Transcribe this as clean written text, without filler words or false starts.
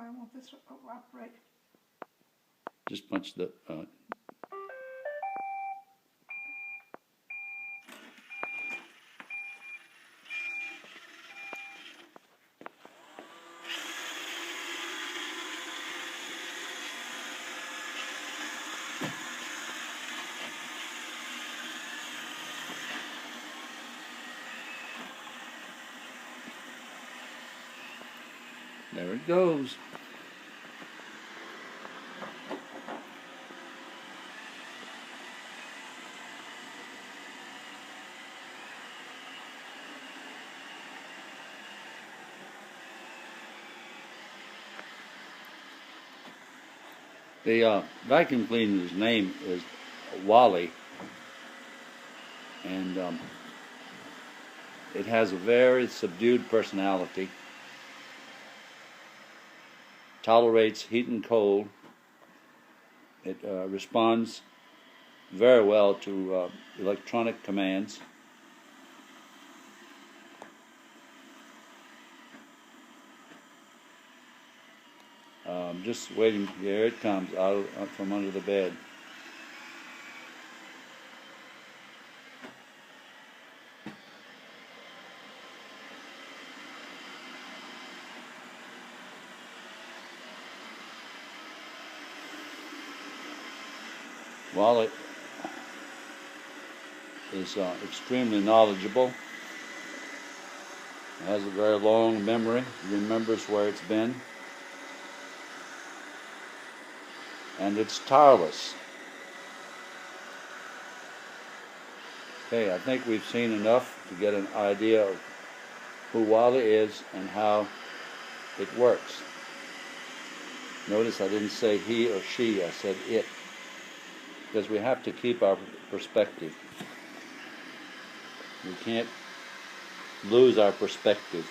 I want this to operate. Just punch the... There it goes. The vacuum cleaner's name is Wally, and it has a very subdued personality, tolerates heat and cold. It responds very well to electronic commands. Just waiting. Here it comes out from under the bed. Wally is extremely knowledgeable. Has a very long memory. Remembers where it's been. And it's tireless. Okay, I think we've seen enough to get an idea of who Wally is and how it works. Notice I didn't say he or she, I said it. Because we have to keep our perspective. We can't lose our perspective.